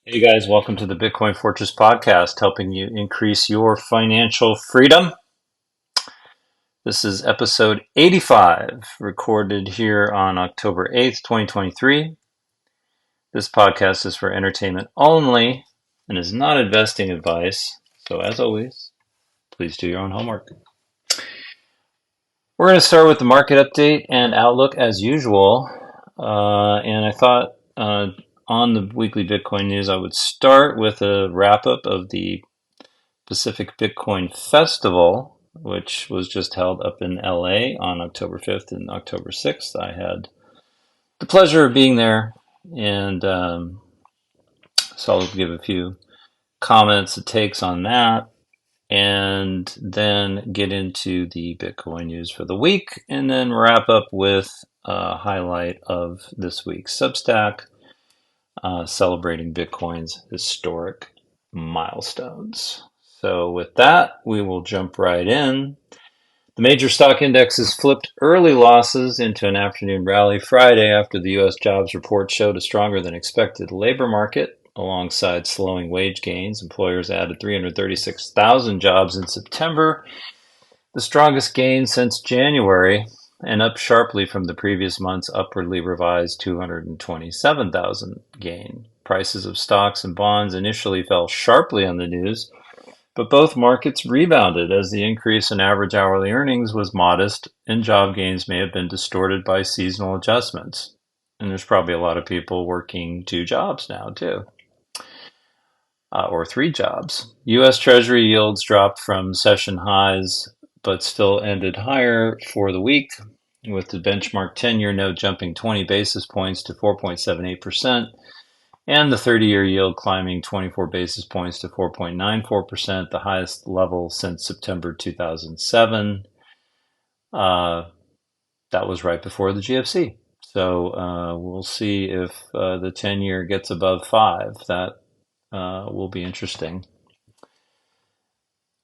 Hey guys, welcome to the Bitcoin Fortress podcast, helping you increase your financial freedom. This is episode 85, recorded here on October 8th, 2023. This podcast is for entertainment only and is not investing advice. So, as always, please do your own homework. We're going to start with the market update and outlook as usual. And I thought on the weekly Bitcoin news, I would start with a wrap up of the Pacific Bitcoin Festival, which was just held up in LA on October 5th and October 6th. I had the pleasure of being there, and so I'll give a few comments and takes on that, and then get into the Bitcoin news for the week, and then wrap up with a highlight of this week's Substack, celebrating Bitcoin's historic milestones. So with that, we will jump right in. The major stock indexes flipped early losses into an afternoon rally Friday after the U.S. jobs report showed a stronger than expected labor market. Alongside slowing wage gains, employers added 336,000 jobs in September, the strongest gain since January, and up sharply from the previous month's upwardly revised 227,000 gain. Prices of stocks and bonds initially fell sharply on the news, but both markets rebounded as the increase in average hourly earnings was modest and job gains may have been distorted by seasonal adjustments. And there's probably a lot of people working two jobs now, too, or three jobs. U.S. Treasury yields dropped from session highs, but still ended higher for the week, with the benchmark 10-year note jumping 20 basis points to 4.78%. And the 30-year yield climbing 24 basis points to 4.94%, the highest level since September 2007. That was right before the GFC. So we'll see if the 10-year gets above 5. That will be interesting.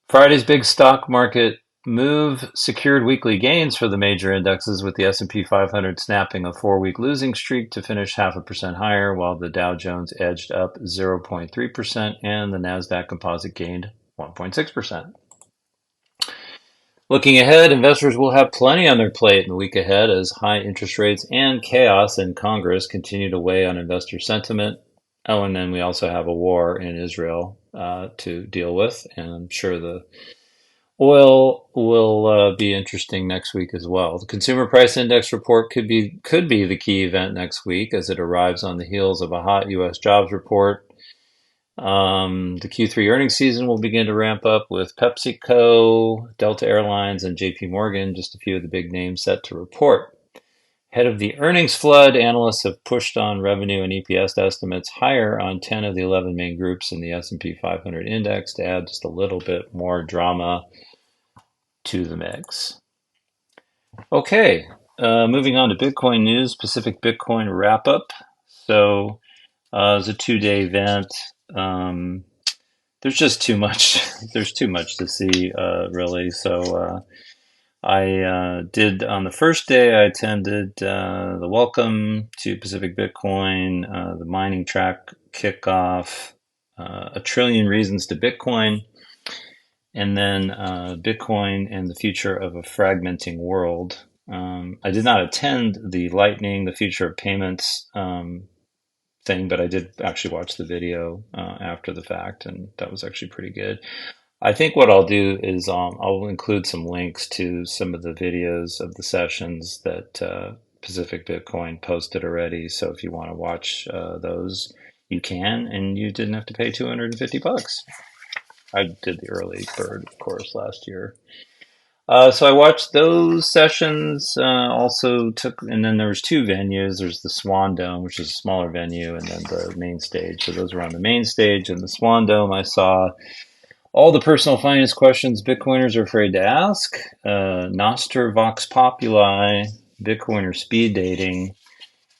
Friday's big stock market move secured weekly gains for the major indexes, with the S&P 500 snapping a 4-week losing streak to finish 0.5% higher, while the Dow Jones edged up 0.3% and the Nasdaq Composite gained 1.6%. Looking ahead, investors will have plenty on their plate in the week ahead as high interest rates and chaos in Congress continue to weigh on investor sentiment. Oh, and then we also have a war in Israel to deal with, and I'm sure the oil will be interesting next week as well. The Consumer Price Index report could be the key event next week as it arrives on the heels of a hot U.S. jobs report. The Q3 earnings season will begin to ramp up with PepsiCo, Delta Airlines, and JP Morgan, just a few of the big names set to report. Ahead of the earnings flood, analysts have pushed on revenue and EPS estimates higher on 10 of the 11 main groups in the S&P 500 index to add just a little bit more drama to the mix. Okay, moving on to Bitcoin news, Pacific Bitcoin wrap up. So it was a 2-day event. There's just too much. There's too much to see, really. So I did on the first day. I attended the welcome to Pacific Bitcoin, the mining track kickoff, a trillion reasons to Bitcoin, and then Bitcoin and the future of a fragmenting world. I did not attend the Lightning, the future of payments thing, but I did actually watch the video after the fact, and that was actually pretty good. I think what I'll do is I'll include some links to some of the videos of the sessions that Pacific Bitcoin posted already. So if you want to watch those, you can, and you didn't have to pay $250. I did the early bird, of course, last year. So I watched those sessions. Also took, and then there was two venues. There's the Swan Dome, which is a smaller venue, and then the main stage. So those were on the main stage. And the Swan Dome, I saw all the personal finance questions Bitcoiners are afraid to ask, Noster Vox Populi, Bitcoiner speed dating,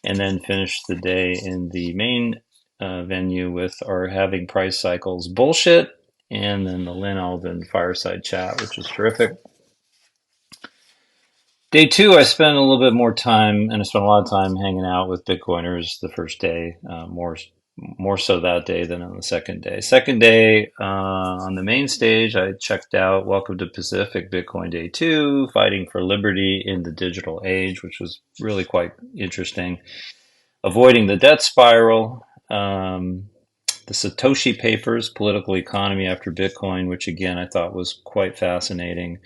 and then finished the day in the main venue with our having price cycles bullshit, and then the Lynn Alden fireside chat, which was terrific. Day two, I spent a little bit more time, and I spent a lot of time hanging out with Bitcoiners the first day, more so that day than on the second day. Second day, on the main stage, I checked out Welcome to Pacific Bitcoin Day 2, Fighting for Liberty in the Digital Age, which was really quite interesting. Avoiding the Debt Spiral, the Satoshi Papers, Political Economy After Bitcoin, which again I thought was quite fascinating,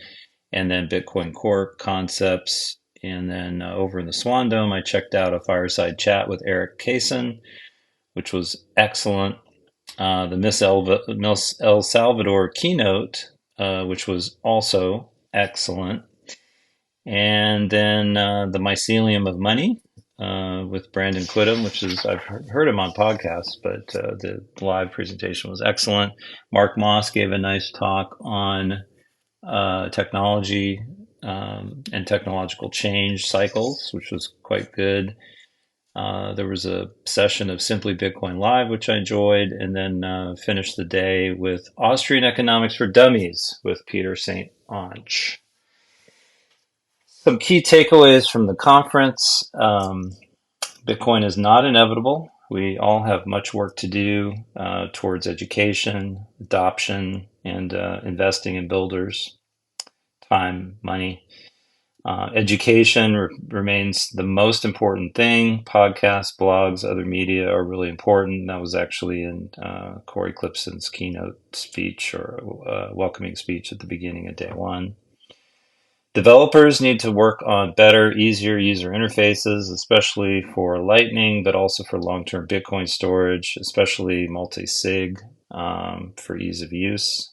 and then Bitcoin Core Concepts. And then over in the Swan Dome, I checked out a fireside chat with Eric Kaysen, which was excellent. The Miss El Salvador keynote, which was also excellent. And then the Mycelium of Money with Brandon Quittem, which is, I've heard him on podcasts, but the live presentation was excellent. Mark Moss gave a nice talk on technology and technological change cycles, which was quite good. There was a session of Simply Bitcoin Live, which I enjoyed, and then finished the day with Austrian Economics for Dummies with Peter St. Onge. Some key takeaways from the conference. Bitcoin is not inevitable. We all have much work to do towards education, adoption, and investing in builders, time, money. Education remains the most important thing. Podcasts, blogs, other media are really important. That was actually in Corey Clipson's keynote speech or welcoming speech at the beginning of day one. Developers need to work on better, easier user interfaces, especially for Lightning, but also for long-term Bitcoin storage, especially multi-sig for ease of use.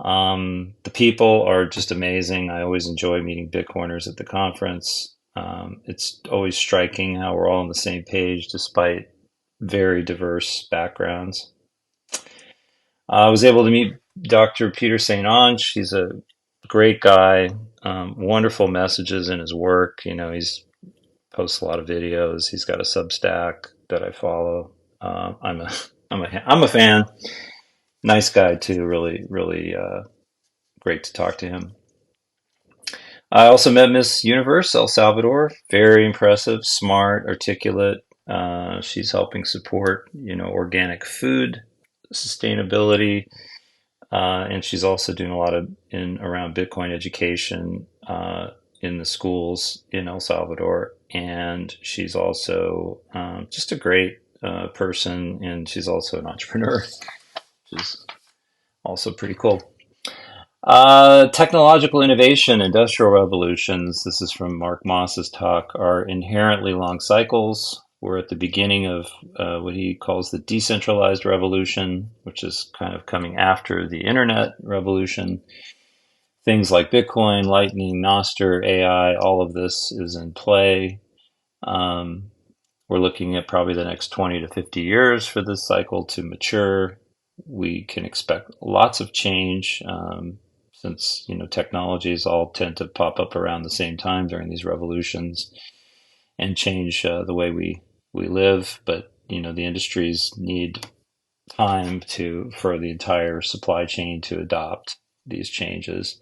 The people are just amazing. I always enjoy meeting Bitcoiners at the conference. It's always striking how we're all on the same page despite very diverse backgrounds. I was able to meet Dr. Peter St. Onge. He's a great guy, wonderful messages in his work. You know, he's posts a lot of videos. He's got a substack that I follow. I'm a fan. Nice guy too. Really great to talk to him. I also met Miss Universe El Salvador. Very impressive, smart, articulate. She's helping support, organic food sustainability, and she's also doing a lot of around Bitcoin education in the schools in El Salvador. And she's also just a great person, and she's also an entrepreneur, which is also pretty cool. Technological innovation, industrial revolutions, this is from Mark Moss's talk, are inherently long cycles. We're at the beginning of what he calls the decentralized revolution, which is kind of coming after the internet revolution. Things like Bitcoin, Lightning, Nostr, AI, all of this is in play. We're looking at probably the next 20 to 50 years for this cycle to mature. We can expect lots of change. Since technologies all tend to pop up around the same time during these revolutions and change the way we live, but the industries need time for the entire supply chain to adopt these changes.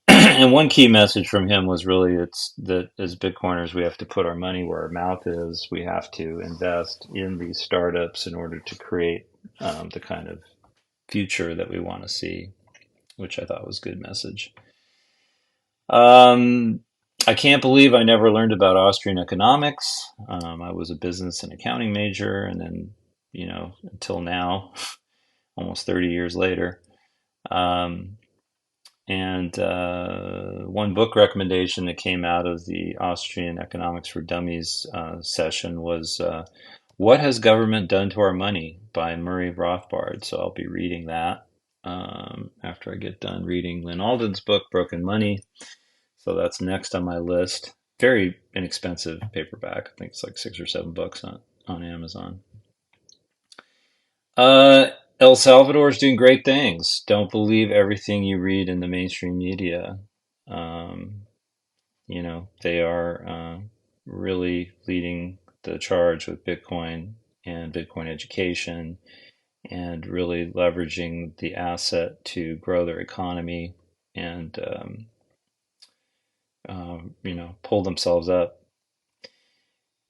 And one key message from him was really it's that as Bitcoiners we have to put our money where our mouth is. We have to invest in these startups in order to create the kind of future that we want to see, which I thought was a good message. I can't believe I never learned about Austrian economics. I was a business and accounting major, and then, until now, almost 30 years later. And one book recommendation that came out of the Austrian Economics for Dummies session was What Has Government Done to Our Money by Murray Rothbard. So I'll be reading that after I get done reading Lynn Alden's book, Broken Money. So that's next on my list. Very inexpensive paperback. I think it's like $6 or $7 on Amazon. El Salvador is doing great things. Don't believe everything you read in the mainstream media. They are really leading the charge with Bitcoin and Bitcoin education and really leveraging the asset to grow their economy and pull themselves up.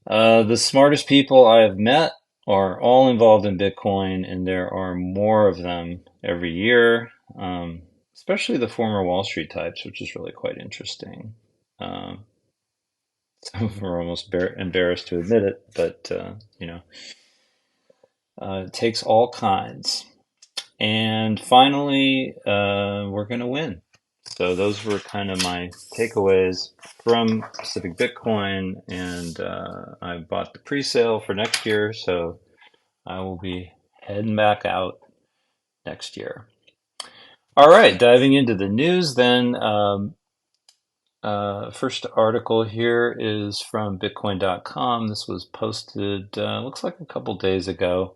The smartest people I have met are all involved in Bitcoin, and there are more of them every year, especially the former Wall Street types, which is really quite interesting. Um, some of them are almost embarrassed to admit it, but it takes all kinds. And finally, we're going to win. So those were kind of my takeaways from Pacific Bitcoin, and I bought the pre-sale for next year, so I will be heading back out next year. All right, diving into the news then. First article here is from Bitcoin.com. This was posted, looks like a couple days ago.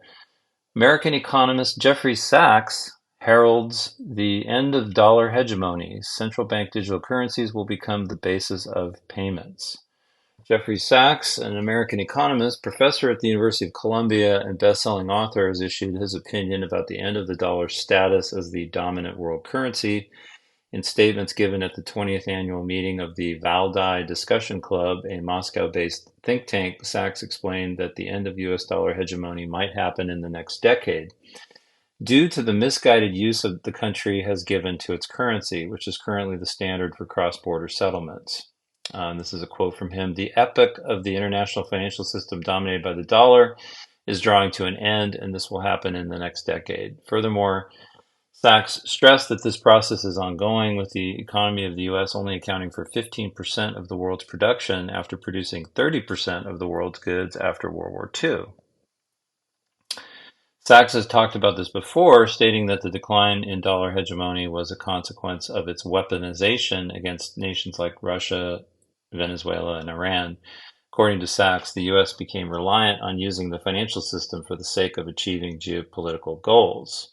American economist Jeffrey Sachs heralds the end of dollar hegemony. Central bank digital currencies will become the basis of payments. Jeffrey Sachs, an American economist, professor at the University of Columbia, and best-selling author, has issued his opinion about the end of the dollar's status as the dominant world currency. In statements given at the 20th annual meeting of the Valdai Discussion Club, a Moscow-based think tank, Sachs explained that the end of US dollar hegemony might happen in the next decade due to the misguided use of the country has given to its currency, which is currently the standard for cross-border settlements. This is a quote from him. The epoch of the international financial system dominated by the dollar is drawing to an end, and this will happen in the next decade. Furthermore, Sachs stressed that this process is ongoing, with the economy of the U.S. only accounting for 15% of the world's production after producing 30% of the world's goods after World War II. Sachs has talked about this before, stating that the decline in dollar hegemony was a consequence of its weaponization against nations like Russia, Venezuela, and Iran. According to Sachs, the U.S. became reliant on using the financial system for the sake of achieving geopolitical goals.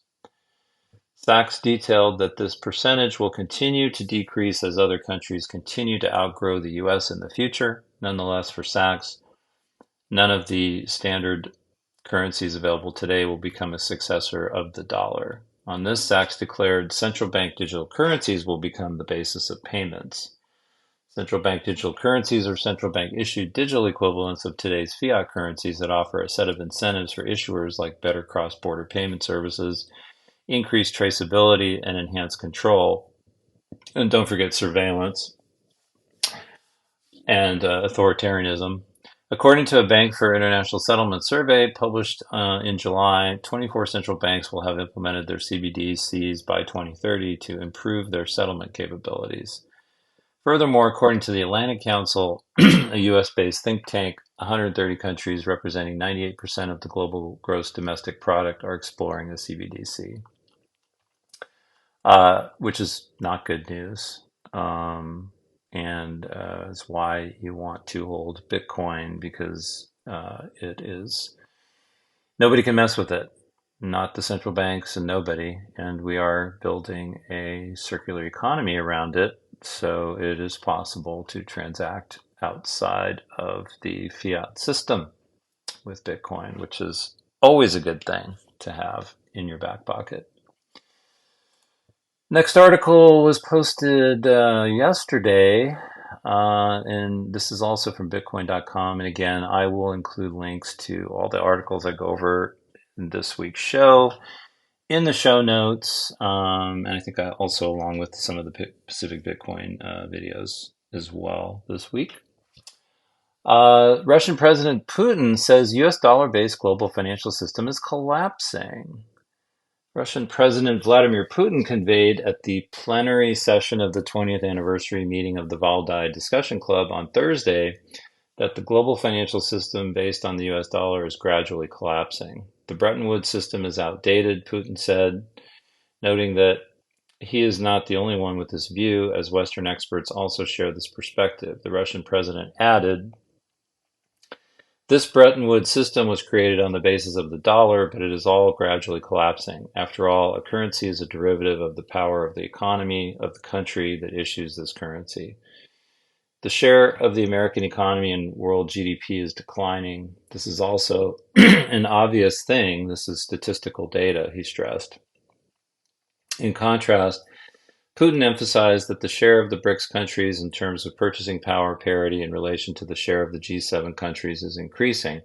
Sachs detailed that this percentage will continue to decrease as other countries continue to outgrow the U.S. in the future. Nonetheless, for Sachs, none of the standard currencies available today will become a successor of the dollar. On this, Sachs declared central bank digital currencies will become the basis of payments. Central bank digital currencies are central bank issued digital equivalents of today's fiat currencies that offer a set of incentives for issuers like better cross-border payment services, increased traceability, and enhanced control. And don't forget surveillance and authoritarianism. According to a Bank for International Settlement survey published in July, 24 central banks will have implemented their CBDCs by 2030 to improve their settlement capabilities. Furthermore, according to the Atlantic Council, a US-based think tank, 130 countries representing 98% of the global gross domestic product are exploring the CBDC, which is not good news. And is why you want to hold Bitcoin, because it is, nobody can mess with it, not the central banks and nobody, and we are building a circular economy around it, so it is possible to transact outside of the fiat system with Bitcoin, which is always a good thing to have in your back pocket. Next article was posted yesterday, and this is also from Bitcoin.com. And again, I will include links to all the articles I go over in this week's show in the show notes. And I think also along with some of the Pacific Bitcoin videos as well this week. Russian President Putin says US dollar-based global financial system is collapsing. Russian President Vladimir Putin conveyed at the plenary session of the 20th anniversary meeting of the Valdai Discussion Club on Thursday that the global financial system based on the US dollar is gradually collapsing. The Bretton Woods system is outdated, Putin said, noting that he is not the only one with this view, as Western experts also share this perspective. The Russian president added, "This Bretton Woods system was created on the basis of the dollar, but it is all gradually collapsing. After all, a currency is a derivative of the power of the economy of the country that issues this currency. The share of the American economy in world GDP is declining. This is also an obvious thing. This is statistical data," he stressed. In contrast, Putin emphasized that the share of the BRICS countries in terms of purchasing power parity in relation to the share of the G7 countries is increasing,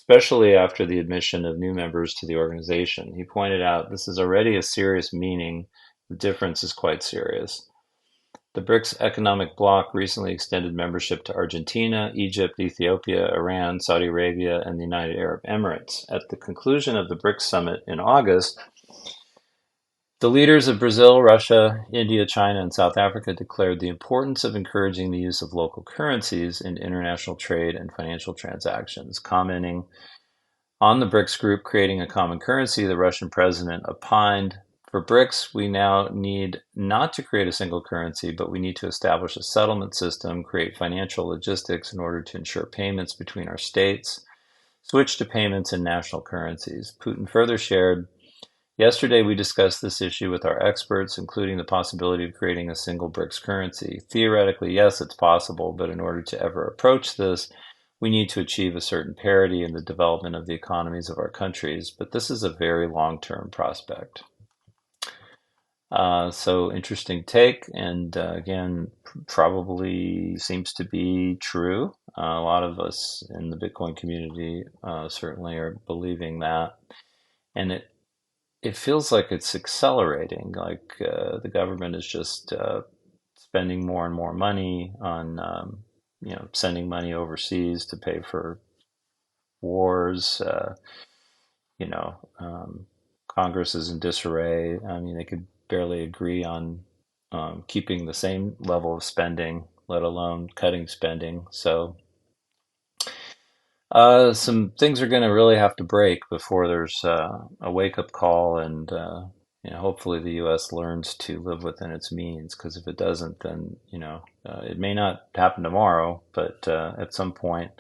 especially after the admission of new members to the organization. He pointed out this is already a serious meaning. The difference is quite serious. The BRICS economic bloc recently extended membership to Argentina, Egypt, Ethiopia, Iran, Saudi Arabia, and the United Arab Emirates. At the conclusion of the BRICS summit in August, the leaders of Brazil, Russia, India, China, and South Africa declared the importance of encouraging the use of local currencies in international trade and financial transactions. Commenting on the BRICS group creating a common currency, the Russian president opined, for BRICS, we now need not to create a single currency, but we need to establish a settlement system, create financial logistics in order to ensure payments between our states, switch to payments in national currencies. Putin further shared, yesterday we discussed this issue with our experts, including the possibility of creating a single BRICS currency. Theoretically, yes, it's possible, but in order to ever approach this, we need to achieve a certain parity in the development of the economies of our countries, but this is a very long-term prospect. So interesting take, and again, probably seems to be true. A lot of us in the Bitcoin community certainly are believing that, and it feels like it's accelerating. Like the government is just spending more and more money on sending money overseas to pay for wars. You know, Congress is in disarray. I mean, they could barely agree on keeping the same level of spending, let alone cutting spending. So some things are going to really have to break before there's a wake-up call, and hopefully the U.S. learns to live within its means. Because if it doesn't, then it may not happen tomorrow, but at some point,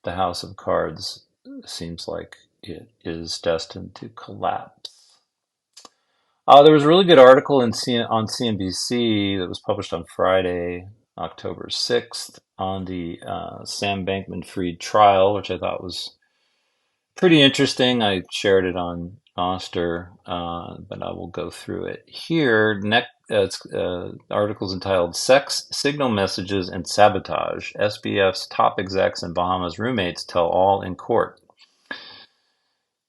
the house of cards seems like it is destined to collapse. There was a really good article on CNBC that was published on Friday, October 6th, on the Sam Bankman-Fried trial, which I thought was pretty interesting. I shared it on Noster, but I will go through it here. Article's entitled Sex, Signal Messages, and Sabotage. SBF's top execs and Bahamas roommates tell all in court.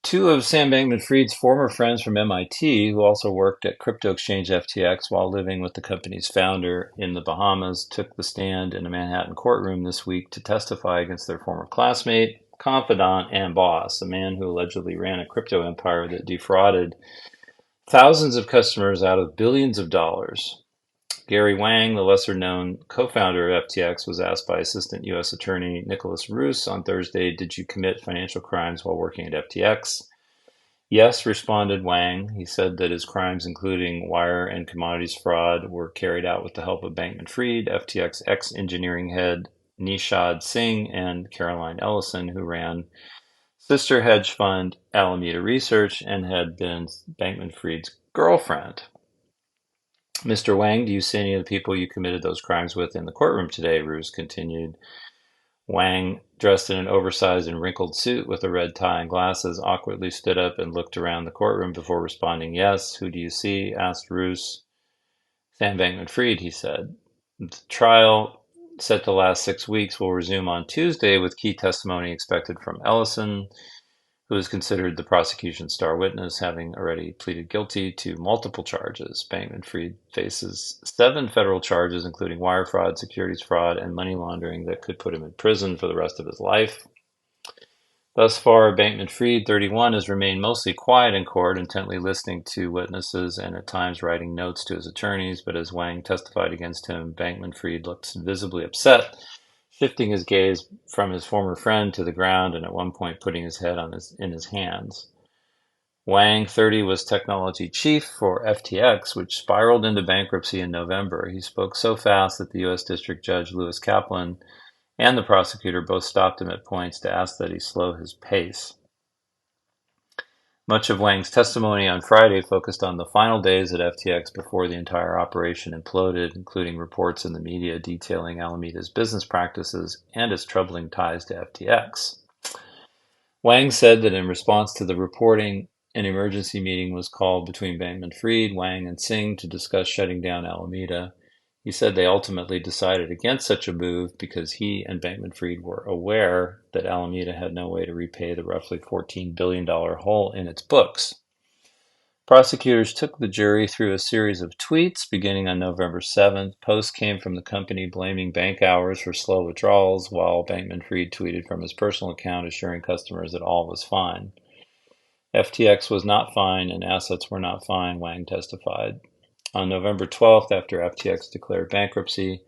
Two of Sam Bankman-Fried's former friends from MIT, who also worked at crypto exchange FTX while living with the company's founder in the Bahamas, took the stand in a Manhattan courtroom this week to testify against their former classmate, confidant, and boss, a man who allegedly ran a crypto empire that defrauded thousands of customers out of billions of dollars. Gary Wang, the lesser-known co-founder of FTX, was asked by Assistant U.S. Attorney Nicholas Roos on Thursday, did you commit financial crimes while working at FTX? Yes, responded Wang. He said that his crimes, including wire and commodities fraud, were carried out with the help of Bankman-Fried, FTX ex-engineering head Nishad Singh, and Caroline Ellison, who ran sister hedge fund Alameda Research and had been Bankman-Fried's girlfriend. Mr. Wang, do you see any of the people you committed those crimes with in the courtroom today? Roos continued. Wang, dressed in an oversized and wrinkled suit with a red tie and glasses, awkwardly stood up and looked around the courtroom before responding, yes. Who do you see? Asked Roos. Sam Bankman-Fried, he said. The trial, set to last 6 weeks, will resume on Tuesday with key testimony expected from Ellison, who is considered the prosecution's star witness, having already pleaded guilty to multiple charges. Bankman-Fried faces 7 federal charges, including wire fraud, securities fraud, and money laundering that could put him in prison for the rest of his life. Thus far, Bankman-Fried, 31, has remained mostly quiet in court, intently listening to witnesses and at times writing notes to his attorneys, but as Wang testified against him, Bankman-Fried looks visibly upset, shifting his gaze from his former friend to the ground and at one point putting his head in his hands. Wang, 30, was technology chief for FTX, which spiraled into bankruptcy in November. He spoke so fast that the U.S. District Judge Lewis Kaplan and the prosecutor both stopped him at points to ask that he slow his pace. Much of Wang's testimony on Friday focused on the final days at FTX before the entire operation imploded, including reports in the media detailing Alameda's business practices and its troubling ties to FTX. Wang said that in response to the reporting, an emergency meeting was called between Bankman-Fried, Wang, and Singh to discuss shutting down Alameda. He said they ultimately decided against such a move because he and Bankman-Fried were aware that Alameda had no way to repay the roughly $14 billion hole in its books. Prosecutors took the jury through a series of tweets beginning on November 7th. Posts came from the company blaming bank hours for slow withdrawals, while Bankman-Fried tweeted from his personal account assuring customers that all was fine. FTX was not fine and assets were not fine, Wang testified. On November 12th, after FTX declared bankruptcy,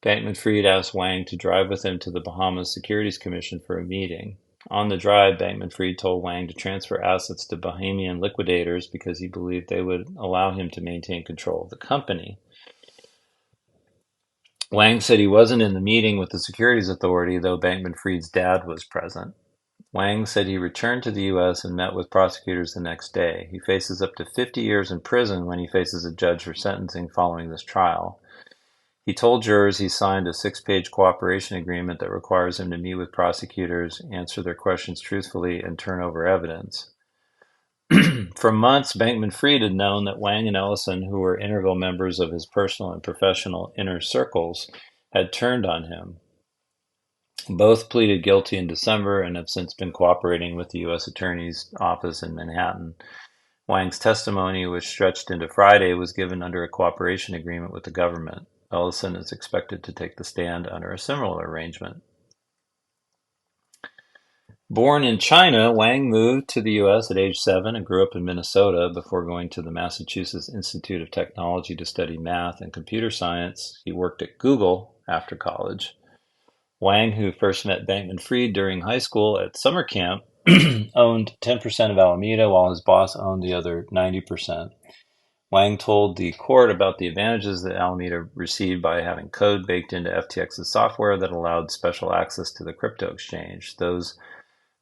Bankman-Fried asked Wang to drive with him to the Bahamas Securities Commission for a meeting. On the drive, Bankman-Fried told Wang to transfer assets to Bahamian liquidators because he believed they would allow him to maintain control of the company. Wang said he wasn't in the meeting with the securities authority, though Bankman-Fried's dad was present. Wang said he returned to the U.S. and met with prosecutors the next day. He faces up to 50 years in prison when he faces a judge for sentencing following this trial. He told jurors he signed a 6-page cooperation agreement that requires him to meet with prosecutors, answer their questions truthfully, and turn over evidence. For months, Bankman-Fried had known that Wang and Ellison, who were integral members of his personal and professional inner circles, had turned on him. Both pleaded guilty in December and have since been cooperating with the U.S. Attorney's Office in Manhattan. Wang's testimony, which stretched into Friday, was given under a cooperation agreement with the government. Ellison is expected to take the stand under a similar arrangement. Born in China, Wang moved to the U.S. at age 7 and grew up in Minnesota before going to the Massachusetts Institute of Technology to study math and computer science. He worked at Google after college. Wang, who first met Bankman-Fried during high school at summer camp, owned 10% of Alameda while his boss owned the other 90%. Wang told the court about the advantages that Alameda received by having code baked into FTX's software that allowed special access to the crypto exchange. Those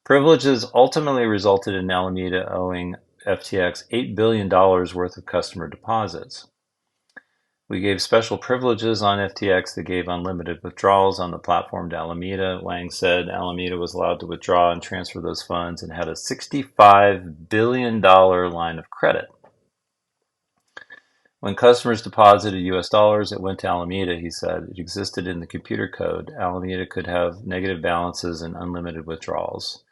privileges ultimately resulted in Alameda owing FTX $8 billion worth of customer deposits. We gave special privileges on FTX that gave unlimited withdrawals on the platform to Alameda. Wang said Alameda was allowed to withdraw and transfer those funds and had a $65 billion line of credit. When customers deposited US dollars, it went to Alameda, he said. It existed in the computer code. Alameda could have negative balances and unlimited withdrawals.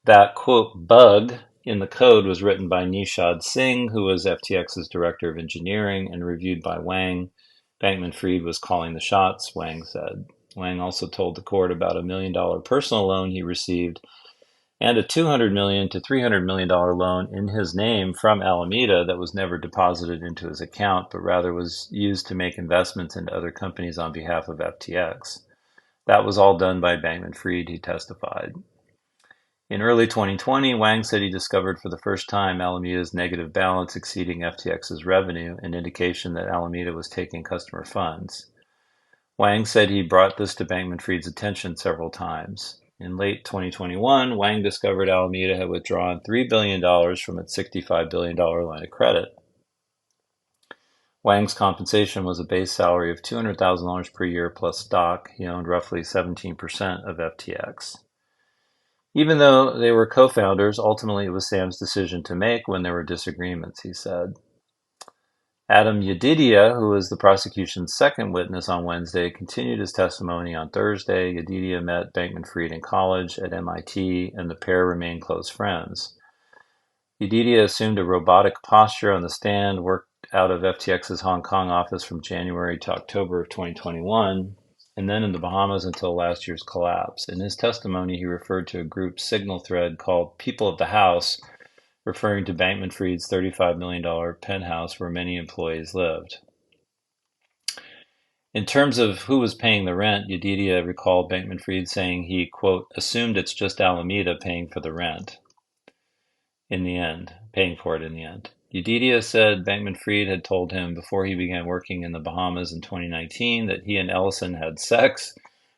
That, quote, bug in the code was written by Nishad Singh, who was FTX's director of engineering, and reviewed by Wang. Bankman-Fried was calling the shots, Wang said. Wang also told the court about a $1 million personal loan he received and a $200 million to $300 million loan in his name from Alameda that was never deposited into his account, but rather was used to make investments into other companies on behalf of FTX. That was all done by Bankman-Fried, he testified. In early 2020, Wang said he discovered for the first time Alameda's negative balance exceeding FTX's revenue, an indication that Alameda was taking customer funds. Wang said he brought this to Bankman-Fried's attention several times. In late 2021, Wang discovered Alameda had withdrawn $3 billion from its $65 billion line of credit. Wang's compensation was a base salary of $200,000 per year plus stock. He owned roughly 17% of FTX. Even though they were co-founders, ultimately it was Sam's decision to make when there were disagreements, he said. Adam Yedidia, who was the prosecution's second witness on Wednesday, continued his testimony on Thursday. Yedidia met Bankman-Fried in college at MIT, and the pair remained close friends. Yedidia assumed a robotic posture on the stand, worked out of FTX's Hong Kong office from January to October of 2021, and then in the Bahamas until last year's collapse. In his testimony, he referred to a group signal thread called People of the House, referring to Bankman-Fried's $35 million penthouse where many employees lived. In terms of who was paying the rent, Yedidia recalled Bankman-Fried saying he, quote, assumed it's just Alameda paying for the rent paying for it in the end. Yedidia said Bankman-Fried had told him before he began working in the Bahamas in 2019 that he and Ellison had sex.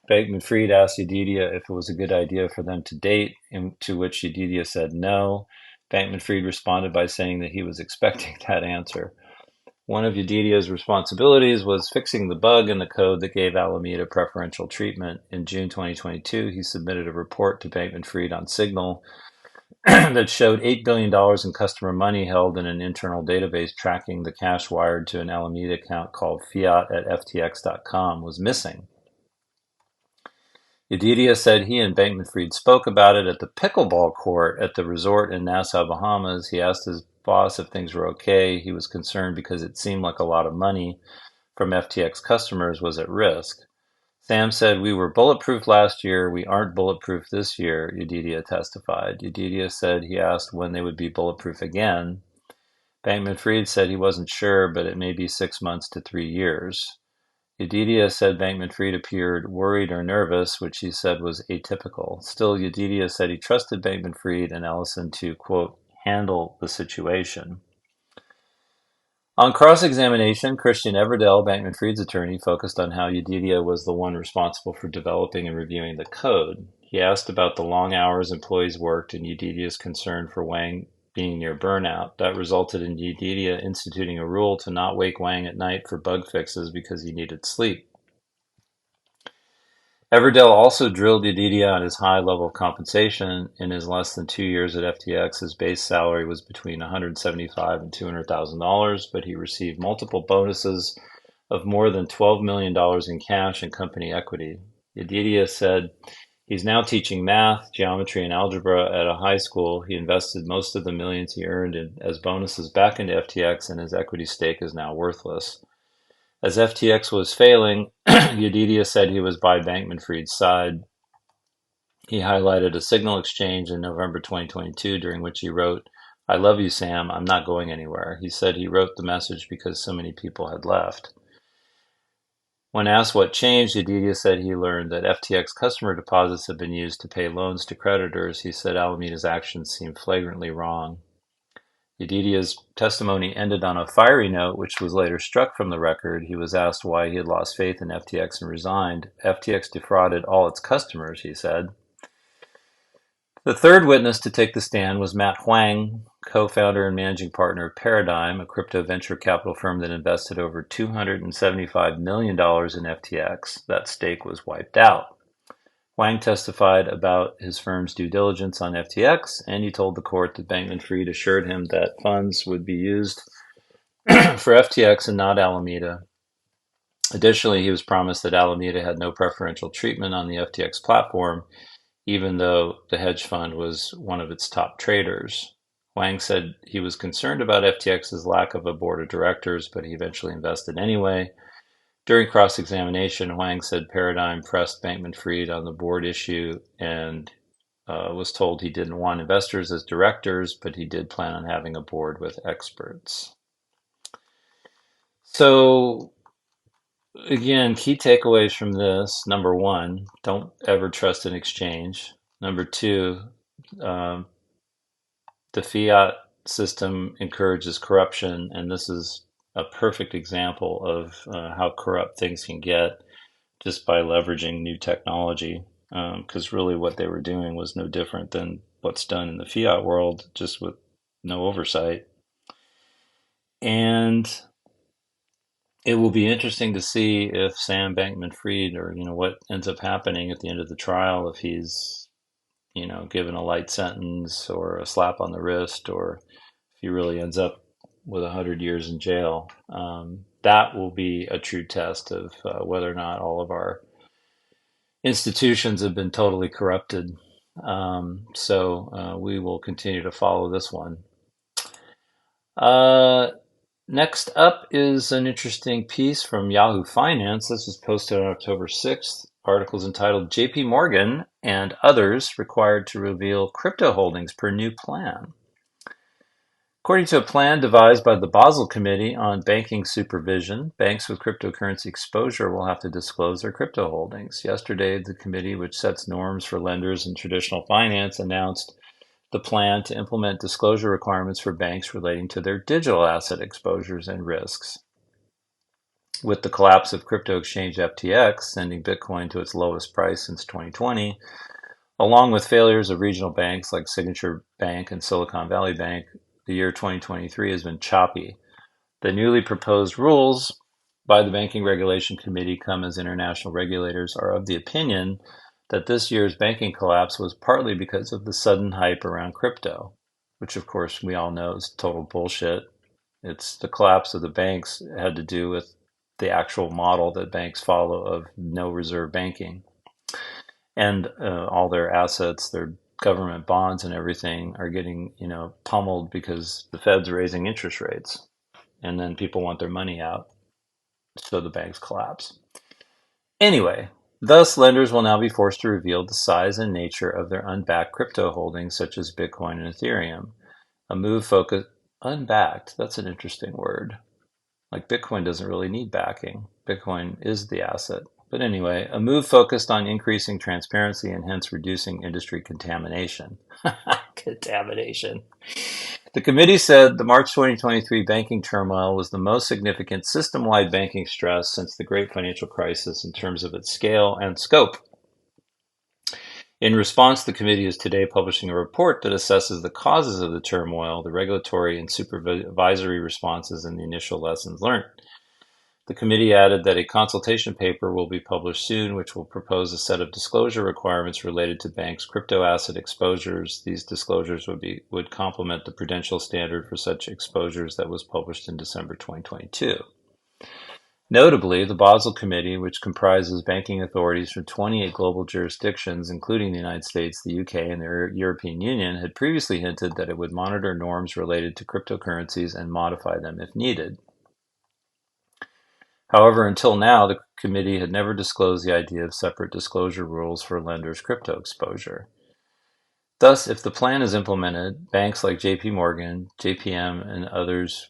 Bankman-Fried asked Yedidia if it was a good idea for them to date, to which Yedidia said no. Bankman-Fried responded by saying that he was expecting that answer. One of Yedidia's responsibilities was fixing the bug in the code that gave Alameda preferential treatment. In June 2022, he submitted a report to Bankman-Fried on Signal, that showed $8 billion in customer money held in an internal database tracking the cash wired to an Alameda account called fiat at ftx.com was missing. Yedidia said he and Bankman-Fried spoke about it at the pickleball court at the resort in Nassau, Bahamas. He asked his boss if things were okay. He was concerned because it seemed like a lot of money from FTX customers was at risk. Sam said, "We were bulletproof last year. We aren't bulletproof this year," Yedidia testified. Yedidia said he asked when they would be bulletproof again. Bankman-Fried said he wasn't sure, but it may be 6 months to 3 years. Yedidia said Bankman-Fried appeared worried or nervous, which he said was atypical. Still, Yedidia said he trusted Bankman-Fried and Ellison to, quote, handle the situation. On cross-examination, Christian Everdell, Bankman-Fried's attorney, focused on how Yedidia was the one responsible for developing and reviewing the code. He asked about the long hours employees worked and Yedidia's concern for Wang being near burnout. That resulted in Yedidia instituting a rule to not wake Wang at night for bug fixes because he needed sleep. Everdell also drilled Yedidia on his high level of compensation. In his less than 2 years at FTX, his base salary was between $175,000 and $200,000, but he received multiple bonuses of more than $12 million in cash and company equity. Yedidia said he's now teaching math, geometry, and algebra at a high school. He invested most of the millions he earned as bonuses back into FTX, and his equity stake is now worthless. As FTX was failing, Yedidia said he was by Bankman-Fried's side. He highlighted a signal exchange in November 2022 during which he wrote, "I love you, Sam. I'm not going anywhere." He said he wrote the message because so many people had left. When asked what changed, Yedidia said he learned that FTX customer deposits had been used to pay loans to creditors. He said Alameda's actions seemed flagrantly wrong. Yedidia's testimony ended on a fiery note, which was later struck from the record. He was asked why he had lost faith in FTX and resigned. "FTX defrauded all its customers," he said. The third witness to take the stand was Matt Huang, co-founder and managing partner of Paradigm, a crypto venture capital firm that invested over $275 million in FTX. That stake was wiped out. Huang testified about his firm's due diligence on FTX, and he told the court that Bankman-Fried assured him that funds would be used for FTX and not Alameda. Additionally, he was promised that Alameda had no preferential treatment on the FTX platform, even though the hedge fund was one of its top traders. Huang said he was concerned about FTX's lack of a board of directors, but he eventually invested anyway. During cross-examination, Huang said Paradigm pressed Bankman-Fried on the board issue and was told he didn't want investors as directors, but he did plan on having a board with experts. So, again, key takeaways from this. Number one, don't ever trust an exchange. Number two, the fiat system encourages corruption, and this is a perfect example of how corrupt things can get just by leveraging new technology. Because really what they were doing was no different than what's done in the fiat world, just with no oversight. And it will be interesting to see if Sam Bankman-Fried, or what ends up happening at the end of the trial, if he's given a light sentence or a slap on the wrist, or if he really ends up with 100 years in jail. That will be a true test of whether or not all of our institutions have been totally corrupted. So we will continue to follow this one. Next up is an interesting piece from Yahoo Finance. This was posted on October 6th. Articles entitled "JP Morgan and Others Required to Reveal Crypto Holdings Per New Plan." According to a plan devised by the Basel Committee on Banking Supervision, banks with cryptocurrency exposure will have to disclose their crypto holdings. Yesterday, the committee, which sets norms for lenders in traditional finance, announced the plan to implement disclosure requirements for banks relating to their digital asset exposures and risks. With the collapse of crypto exchange FTX, sending Bitcoin to its lowest price since 2020, along with failures of regional banks like Signature Bank and Silicon Valley Bank, the year 2023 has been choppy. The newly proposed rules by the Banking Regulation Committee come as international regulators are of the opinion that this year's banking collapse was partly because of the sudden hype around crypto, which of course we all know is total bullshit. It's the collapse of the banks had to do with the actual model that banks follow of no reserve banking. And all their assets, their government bonds and everything are getting, pummeled because the Fed's raising interest rates. And then people want their money out. So the banks collapse. Anyway, thus lenders will now be forced to reveal the size and nature of their unbacked crypto holdings such as Bitcoin and Ethereum. A move focused unbacked, that's an interesting word. Like Bitcoin doesn't really need backing. Bitcoin is the asset. But anyway, a move focused on increasing transparency and hence reducing industry contamination. Contamination. The committee said the March 2023 banking turmoil was the most significant system-wide banking stress since the Great Financial Crisis in terms of its scale and scope. In response, the committee is today publishing a report that assesses the causes of the turmoil, the regulatory and supervisory responses, and the initial lessons learned. The committee added that a consultation paper will be published soon, which will propose a set of disclosure requirements related to banks' crypto asset exposures. These disclosures would complement the prudential standard for such exposures that was published in December 2022. Notably, the Basel Committee, which comprises banking authorities from 28 global jurisdictions, including the United States, the UK, and the European Union, had previously hinted that it would monitor norms related to cryptocurrencies and modify them if needed. However, until now, the committee had never disclosed the idea of separate disclosure rules for lenders' crypto exposure. Thus, if the plan is implemented, banks like JP Morgan, JPM, and others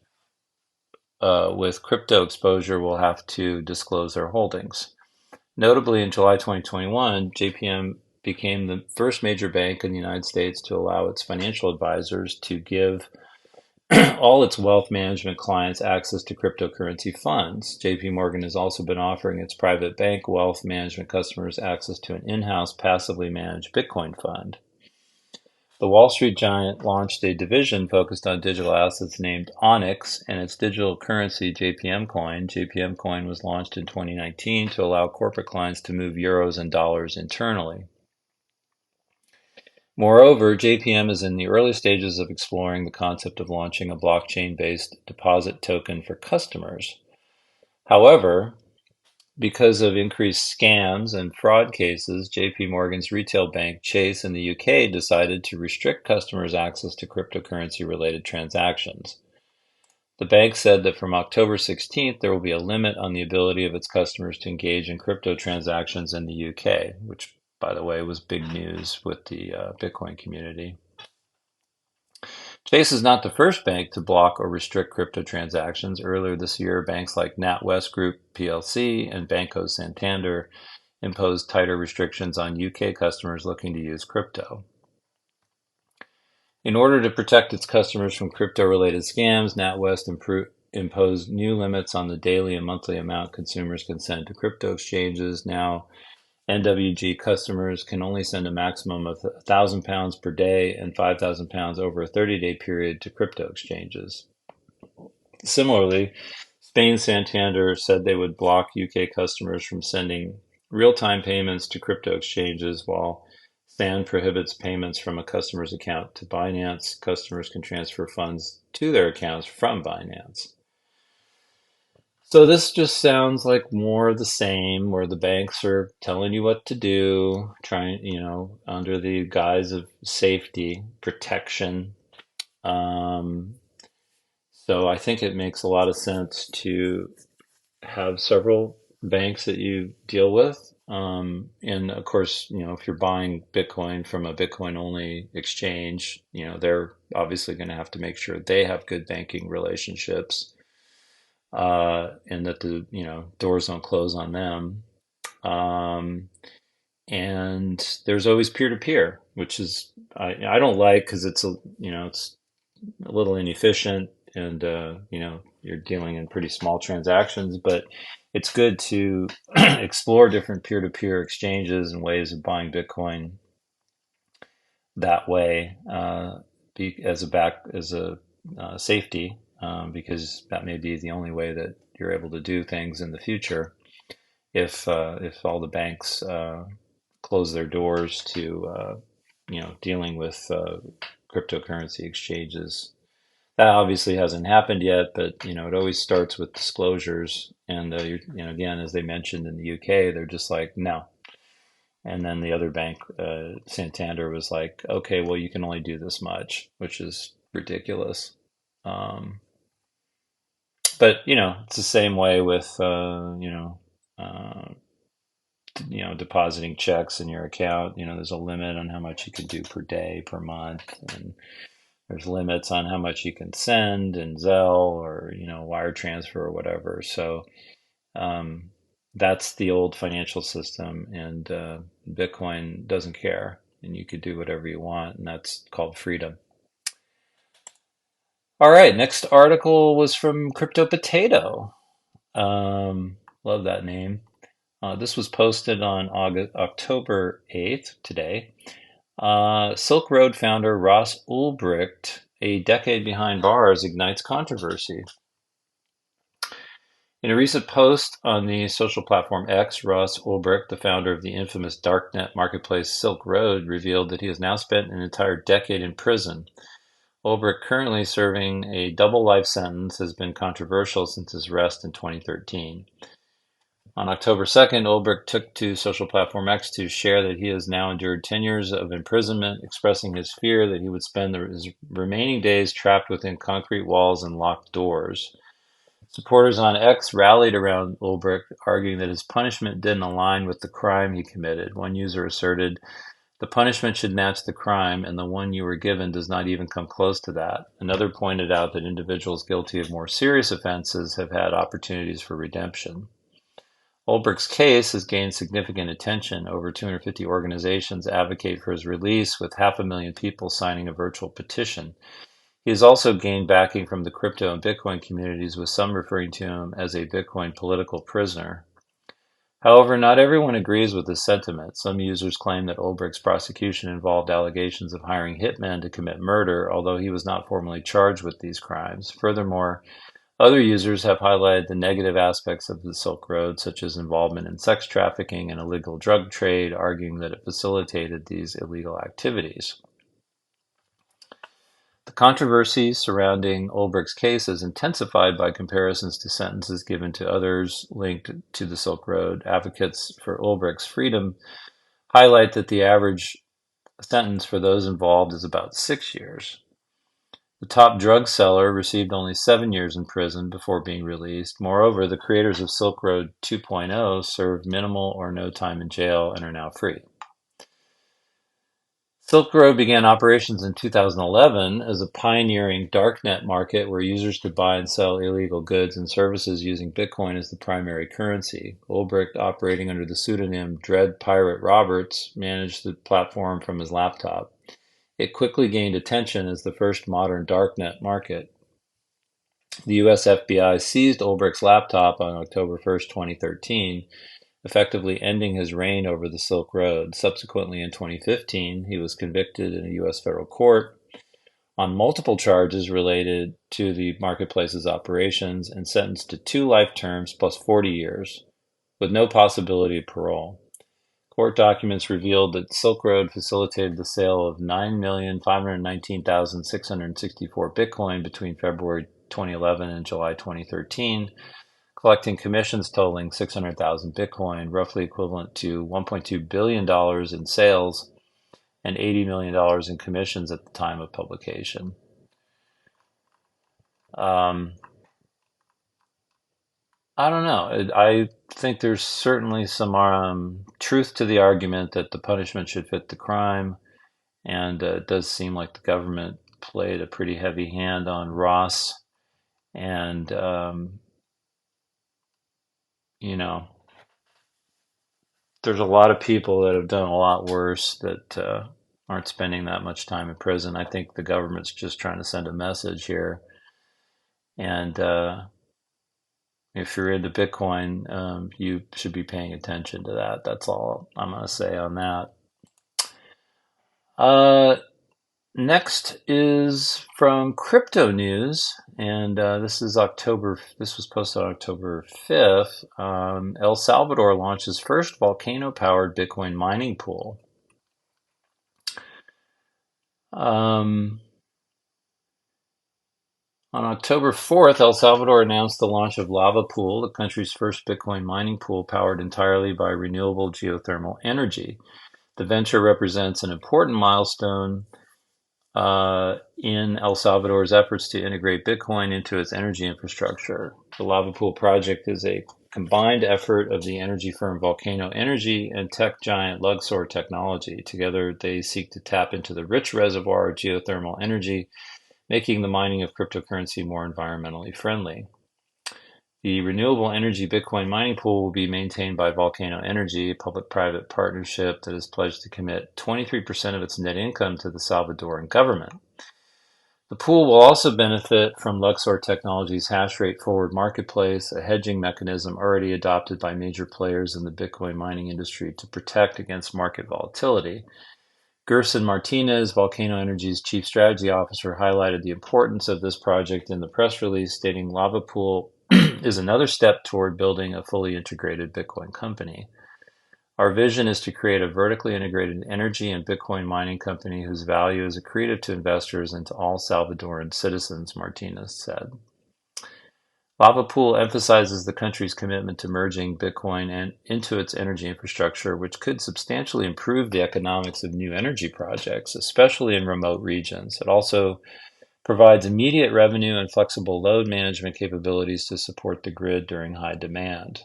with crypto exposure will have to disclose their holdings. Notably, in July 2021, JPM became the first major bank in the United States to allow its financial advisors to give all its wealth management clients access to cryptocurrency funds. JP Morgan has also been offering its private bank wealth management customers access to an in-house passively managed Bitcoin fund. The Wall Street giant launched a division focused on digital assets named Onyx and its digital currency JPM Coin. JPM Coin was launched in 2019 to allow corporate clients to move euros and dollars internally. Moreover, JPM is in the early stages of exploring the concept of launching a blockchain-based deposit token for customers. However, because of increased scams and fraud cases, JP Morgan's retail bank Chase in the UK decided to restrict customers' access to cryptocurrency-related transactions. The bank said that from October 16th, there will be a limit on the ability of its customers to engage in crypto transactions in the UK, which, by the way, was big news with the Bitcoin community. Chase is not the first bank to block or restrict crypto transactions. Earlier this year, banks like NatWest Group plc and Banco Santander imposed tighter restrictions on UK customers looking to use crypto. In order to protect its customers from crypto-related scams, NatWest imposed new limits on the daily and monthly amount consumers can send to crypto exchanges. Now, NWG customers can only send a maximum of £1,000 per day and £5,000 over a 30-day period to crypto exchanges. Similarly, Spain Santander said they would block UK customers from sending real-time payments to crypto exchanges, while SAN prohibits payments from a customer's account to Binance. Customers can transfer funds to their accounts from Binance. So this just sounds like more of the same, where the banks are telling you what to do, trying, under the guise of safety, protection. So I think it makes a lot of sense to have several banks that you deal with. And of course, if you're buying Bitcoin from a Bitcoin only exchange, they're obviously going to have to make sure they have good banking relationships. And that the doors don't close on them. And there's always peer-to-peer, which is I don't like, because it's it's a little inefficient, and you're dealing in pretty small transactions. But it's good to explore different peer-to-peer exchanges and ways of buying Bitcoin that way, as a safety. Because that may be the only way that you're able to do things in the future if all the banks close their doors to dealing with cryptocurrency exchanges. That obviously hasn't happened yet, but it always starts with disclosures. And again, as they mentioned in the UK, they're just like, no. And then the other bank, Santander, was like, okay, well, you can only do this much, which is ridiculous. Um, but it's the same way with depositing checks in your account. There's a limit on how much you can do per day, per month, and there's limits on how much you can send in Zelle or wire transfer or whatever. So um, that's the old financial system, and Bitcoin doesn't care, and you could do whatever you want, and that's called freedom. All right, next article was from Crypto Potato. Love that name. This was posted on October 8th, today. Silk Road founder Ross Ulbricht, a decade behind bars, ignites controversy. In a recent post on the social platform X, Ross Ulbricht, the founder of the infamous darknet marketplace Silk Road, revealed that he has now spent an entire decade in prison. Ulbricht, currently serving a double life sentence, has been controversial since his arrest in 2013. On October 2nd, Ulbricht took to social platform X to share that he has now endured 10 years of imprisonment, expressing his fear that he would spend his remaining days trapped within concrete walls and locked doors. Supporters on X rallied around Ulbricht, arguing that his punishment didn't align with the crime he committed. One user asserted, "The punishment should match the crime, and the one you were given does not even come close to that." Another pointed out that individuals guilty of more serious offenses have had opportunities for redemption. Ulbricht's case has gained significant attention. Over 250 organizations advocate for his release, with 500,000 people signing a virtual petition. He has also gained backing from the crypto and Bitcoin communities, with some referring to him as a Bitcoin political prisoner. However, not everyone agrees with this sentiment. Some users claim that Ulbricht's prosecution involved allegations of hiring hitmen to commit murder, although he was not formally charged with these crimes. Furthermore, other users have highlighted the negative aspects of the Silk Road, such as involvement in sex trafficking and illegal drug trade, arguing that it facilitated these illegal activities. The controversy surrounding Ulbricht's case is intensified by comparisons to sentences given to others linked to the Silk Road. Advocates for Ulbricht's freedom highlight that the average sentence for those involved is about 6 years. The top drug seller received only 7 years in prison before being released. Moreover, the creators of Silk Road 2.0 served minimal or no time in jail and are now free. Silk Road began operations in 2011 as a pioneering darknet market where users could buy and sell illegal goods and services using Bitcoin as the primary currency. Ulbricht, operating under the pseudonym Dread Pirate Roberts, managed the platform from his laptop. It quickly gained attention as the first modern darknet market. The US FBI seized Ulbricht's laptop on October 1st, 2013, effectively ending his reign over the Silk Road. Subsequently, in 2015, he was convicted in a U.S. federal court on multiple charges related to the marketplace's operations and sentenced to 2 life terms plus 40 years, with no possibility of parole. Court documents revealed that Silk Road facilitated the sale of 9,519,664 Bitcoin between February 2011 and July 2013, collecting commissions totaling 600,000 Bitcoin, roughly equivalent to $1.2 billion in sales and $80 million in commissions at the time of publication. I don't know. I think there's certainly some truth to the argument that the punishment should fit the crime, and it does seem like the government played a pretty heavy hand on Ross, and you know, there's a lot of people that have done a lot worse that aren't spending that much time in prison. I think the government's just trying to send a message here. And if you're into Bitcoin, you should be paying attention to that. That's all I'm going to say on that. Next is from Crypto News, and this is October. This was posted on October 5th. El Salvador launches first volcano-powered Bitcoin mining pool. On October 4th, El Salvador announced the launch of Lava Pool, the country's first Bitcoin mining pool powered entirely by renewable geothermal energy. The venture represents an important milestone in El Salvador's efforts to integrate Bitcoin into its energy infrastructure. The Lava Pool project is a combined effort of the energy firm Volcano Energy and tech giant Luxor Technology. Together, they seek to tap into the rich reservoir of geothermal energy, making the mining of cryptocurrency more environmentally friendly. The renewable energy Bitcoin mining pool will be maintained by Volcano Energy, a public-private partnership that has pledged to commit 23% of its net income to the Salvadoran government. The pool will also benefit from Luxor Technologies' hash rate forward marketplace, a hedging mechanism already adopted by major players in the Bitcoin mining industry to protect against market volatility. Gerson Martinez, Volcano Energy's chief strategy officer, highlighted the importance of this project in the press release, stating Lava Pool is another step toward building a fully integrated Bitcoin company. Our vision is to create a vertically integrated energy and Bitcoin mining company whose value is accretive to investors and to all Salvadoran citizens, Martinez said. Lava Pool emphasizes the country's commitment to merging Bitcoin into its energy infrastructure, which could substantially improve the economics of new energy projects, especially in remote regions. It also provides immediate revenue and flexible load management capabilities to support the grid during high demand.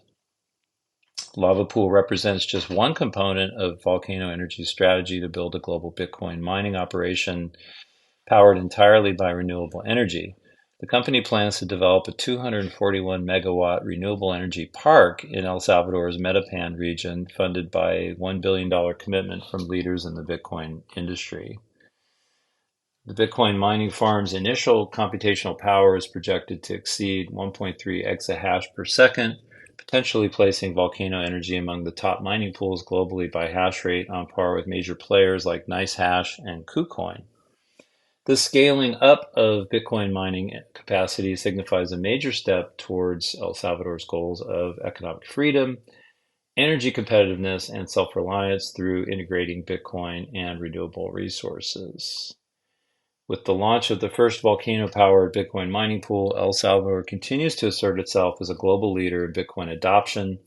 Lava Pool represents just one component of Volcano Energy's strategy to build a global Bitcoin mining operation powered entirely by renewable energy. The company plans to develop a 241 megawatt renewable energy park in El Salvador's Metapan region, funded by a $1 billion commitment from leaders in the Bitcoin industry. The Bitcoin mining farm's initial computational power is projected to exceed 1.3 exahash per second, potentially placing Volcano Energy among the top mining pools globally by hash rate, on par with major players like NiceHash and KuCoin. The scaling up of Bitcoin mining capacity signifies a major step towards El Salvador's goals of economic freedom, energy competitiveness, and self-reliance through integrating Bitcoin and renewable resources. With the launch of the first volcano-powered Bitcoin mining pool, El Salvador continues to assert itself as a global leader in Bitcoin adoption.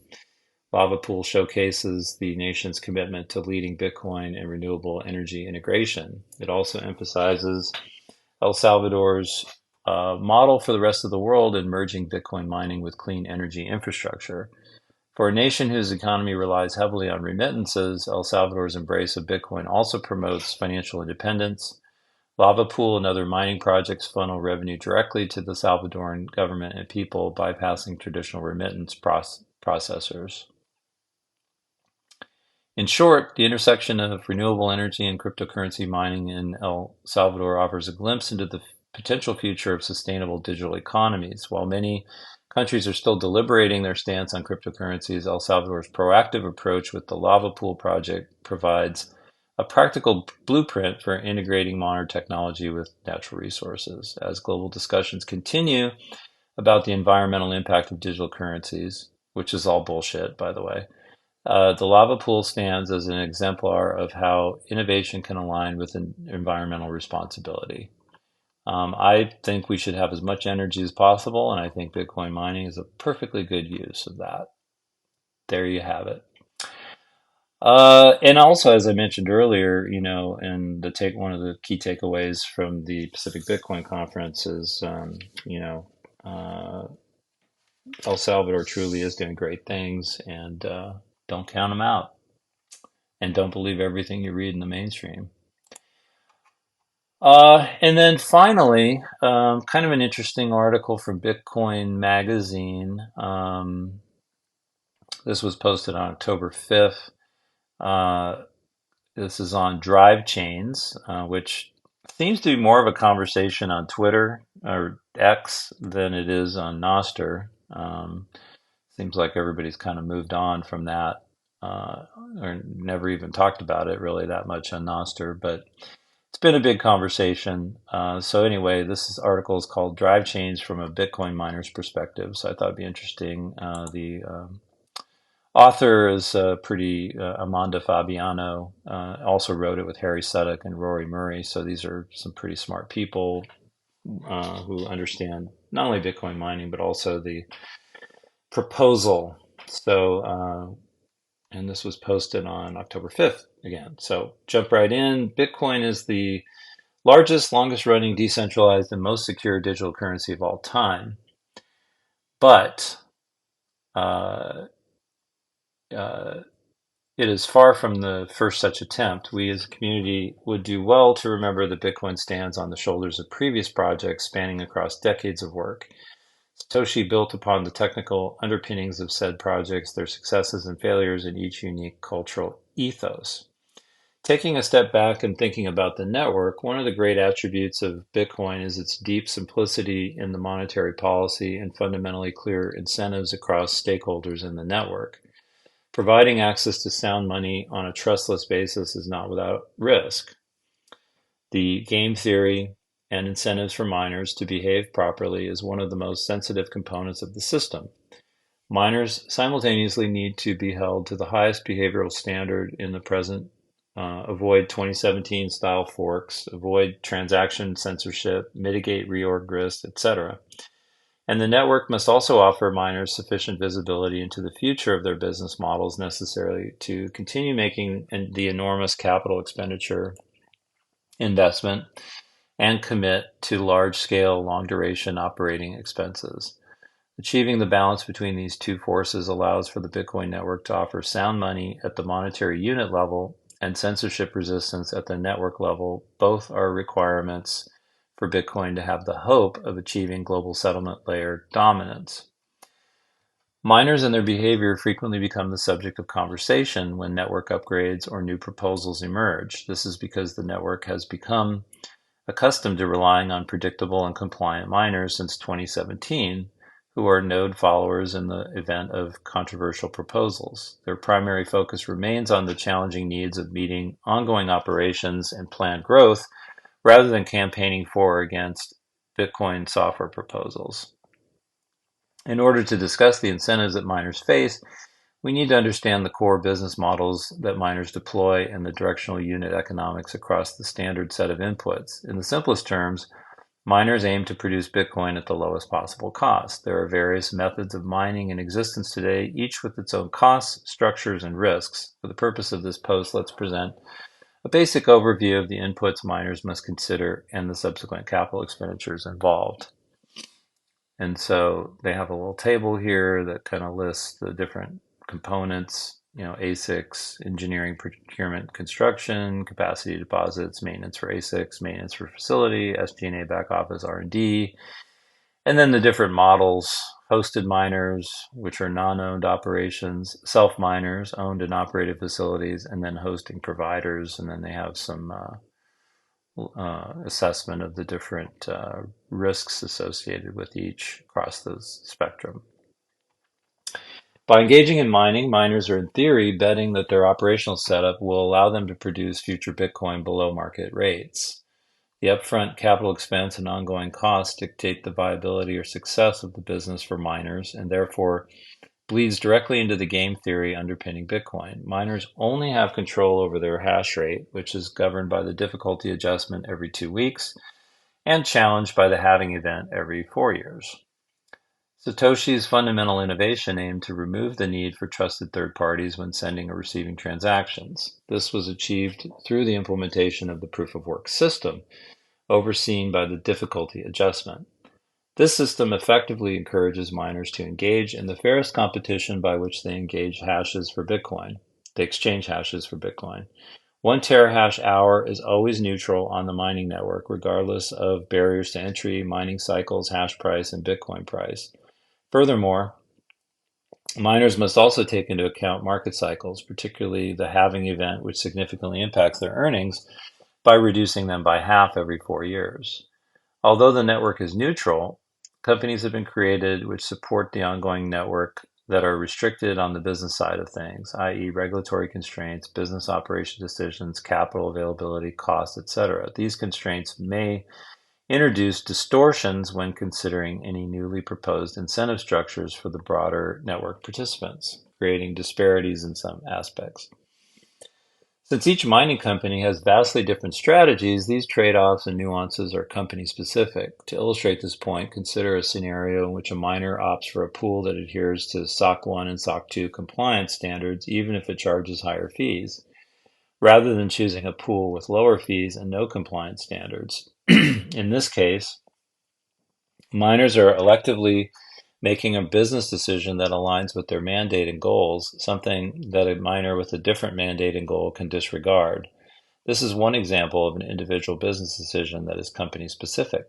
Lava Pool showcases the nation's commitment to leading Bitcoin and renewable energy integration. It also emphasizes El Salvador's model for the rest of the world in merging Bitcoin mining with clean energy infrastructure. For a nation whose economy relies heavily on remittances, El Salvador's embrace of Bitcoin also promotes financial independence. Lava Pool and other mining projects funnel revenue directly to the Salvadoran government and people, bypassing traditional remittance processors. In short, the intersection of renewable energy and cryptocurrency mining in El Salvador offers a glimpse into the potential future of sustainable digital economies. While many countries are still deliberating their stance on cryptocurrencies, El Salvador's proactive approach with the Lava Pool project provides a practical blueprint for integrating modern technology with natural resources. As global discussions continue about the environmental impact of digital currencies, which is all bullshit, by the way, the Lava Pool stands as an exemplar of how innovation can align with an environmental responsibility. I think we should have as much energy as possible, and I think Bitcoin mining is a perfectly good use of that. There you have it. And also, as I mentioned earlier, and one of the key takeaways from the Pacific Bitcoin Conference is, El Salvador truly is doing great things, and don't count them out, and don't believe everything you read in the mainstream. And then finally, kind of an interesting article from Bitcoin Magazine. This was posted on October 5th. This is on Drivechains, which seems to be more of a conversation on Twitter or X than it is on Nostr. Seems like everybody's kind of moved on from that, or never even talked about it really that much on Nostr. But it's been a big conversation. So anyway, article is called Drivechains from a Bitcoin Miner's Perspective. So I thought it'd be interesting. The author is Amanda Fabiano, also wrote it with Harry Suddock and Rory Murray. So these are some pretty smart people who understand not only Bitcoin mining, but also the proposal. So, and this was posted on October 5th again. So jump right in. Bitcoin is the largest, longest running, decentralized, and most secure digital currency of all time. But uh, uh, it is far from the first such attempt. We as a community would do well to remember that Bitcoin stands on the shoulders of previous projects spanning across decades of work. Satoshi built upon the technical underpinnings of said projects, their successes and failures, and each unique cultural ethos. Taking a step back and thinking about the network, one of the great attributes of Bitcoin is its deep simplicity in the monetary policy and fundamentally clear incentives across stakeholders in the network. Providing access to sound money on a trustless basis is not without risk. The game theory and incentives for miners to behave properly is one of the most sensitive components of the system. Miners simultaneously need to be held to the highest behavioral standard in the present, avoid 2017 style forks, avoid transaction censorship, mitigate reorg risk, etc. And the network must also offer miners sufficient visibility into the future of their business models necessary to continue making the enormous capital expenditure investment and commit to large-scale, long-duration operating expenses. Achieving the balance between these two forces allows for the Bitcoin network to offer sound money at the monetary unit level and censorship resistance at the network level. Both are requirements for Bitcoin to have the hope of achieving global settlement layer dominance. Miners and their behavior frequently become the subject of conversation when network upgrades or new proposals emerge. This is because the network has become accustomed to relying on predictable and compliant miners since 2017, who are node followers in the event of controversial proposals. Their primary focus remains on the challenging needs of meeting ongoing operations and planned growth rather than campaigning for or against Bitcoin software proposals. In order to discuss the incentives that miners face, we need to understand the core business models that miners deploy and the directional unit economics across the standard set of inputs. In the simplest terms, miners aim to produce Bitcoin at the lowest possible cost. There are various methods of mining in existence today, each with its own costs, structures, and risks. For the purpose of this post, let's present a basic overview of the inputs miners must consider and the subsequent capital expenditures involved. And so they have a little table here that kind of lists the different components, ASICs, engineering, procurement, construction, capacity deposits, maintenance for ASICs, maintenance for facility, SG&A back office, R&D, and then the different models, hosted miners, which are non-owned operations, self-miners, owned and operated facilities, and then hosting providers. And then they have some assessment of the different risks associated with each across the spectrum. By engaging in mining, miners are in theory betting that their operational setup will allow them to produce future Bitcoin below market rates. The upfront capital expense and ongoing costs dictate the viability or success of the business for miners and therefore bleeds directly into the game theory underpinning Bitcoin. Miners only have control over their hash rate, which is governed by the difficulty adjustment every 2 weeks and challenged by the halving event every 4 years. Satoshi's fundamental innovation aimed to remove the need for trusted third parties when sending or receiving transactions. This was achieved through the implementation of the proof of work system, overseen by the difficulty adjustment. This system effectively encourages miners to engage in the fairest competition by which they engage hashes for Bitcoin. They exchange hashes for Bitcoin. 1 terahash hour is always neutral on the mining network, regardless of barriers to entry, mining cycles, hash price, and Bitcoin price. Furthermore, miners must also take into account market cycles, particularly the halving event, which significantly impacts their earnings by reducing them by half every 4 years. Although the network is neutral, companies have been created which support the ongoing network that are restricted on the business side of things, i.e. regulatory constraints, business operation decisions, capital availability, cost, etc. These constraints may introduce distortions when considering any newly proposed incentive structures for the broader network participants, creating disparities in some aspects. Since each mining company has vastly different strategies, these trade-offs and nuances are company-specific. To illustrate this point, consider a scenario in which a miner opts for a pool that adheres to SOC 1 and SOC 2 compliance standards, even if it charges higher fees, rather than choosing a pool with lower fees and no compliance standards. In this case, miners are electively making a business decision that aligns with their mandate and goals, something that a miner with a different mandate and goal can disregard. This is one example of an individual business decision that is company specific.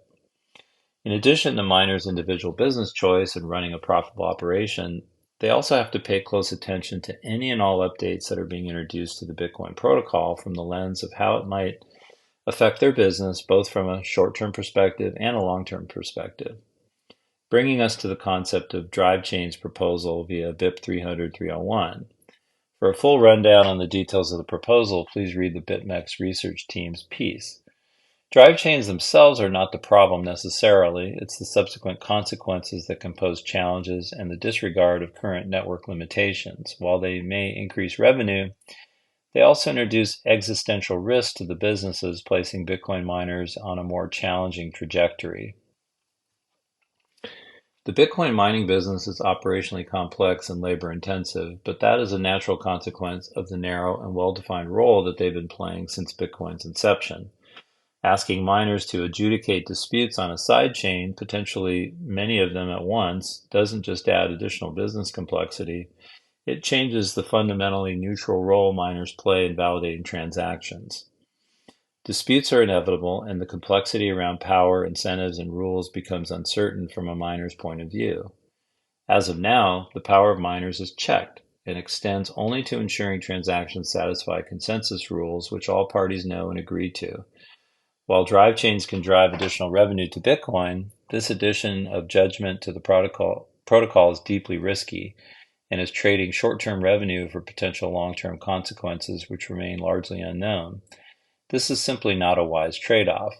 In addition to miners' individual business choice and running a profitable operation, they also have to pay close attention to any and all updates that are being introduced to the Bitcoin protocol from the lens of how it might affect their business, both from a short-term perspective and a long-term perspective. Bringing us to the concept of Drivechains proposal via BIP 300-301. For a full rundown on the details of the proposal, please read the BitMEX research team's piece. Drivechains themselves are not the problem necessarily, it's the subsequent consequences that can pose challenges and the disregard of current network limitations. While they may increase revenue, they also introduce existential risk to the businesses, placing Bitcoin miners on a more challenging trajectory. The Bitcoin mining business is operationally complex and labor-intensive, but that is a natural consequence of the narrow and well-defined role that they've been playing since Bitcoin's inception. Asking miners to adjudicate disputes on a sidechain, potentially many of them at once, doesn't just add additional business complexity, it changes the fundamentally neutral role miners play in validating transactions. Disputes are inevitable, and the complexity around power, incentives, and rules becomes uncertain from a miner's point of view. As of now, the power of miners is checked and extends only to ensuring transactions satisfy consensus rules, which all parties know and agree to. While Drivechains can drive additional revenue to Bitcoin, this addition of judgment to the protocol is deeply risky and is trading short-term revenue for potential long-term consequences which remain largely unknown. This is simply not a wise trade-off.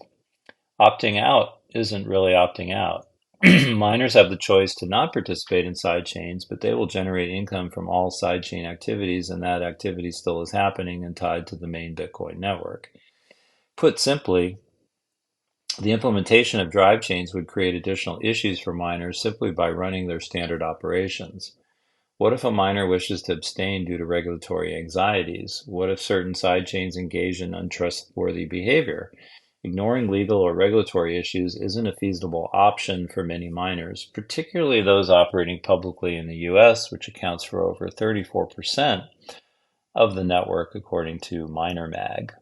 Opting out isn't really opting out. Miners have the choice to not participate in sidechains, but they will generate income from all sidechain activities, and that activity still is happening and tied to the main Bitcoin network. Put simply, the implementation of Drivechains would create additional issues for miners simply by running their standard operations. What if a miner wishes to abstain due to regulatory anxieties? What if certain sidechains engage in untrustworthy behavior? Ignoring legal or regulatory issues isn't a feasible option for many miners, particularly those operating publicly in the US, which accounts for over 34% of the network, according to MinerMag.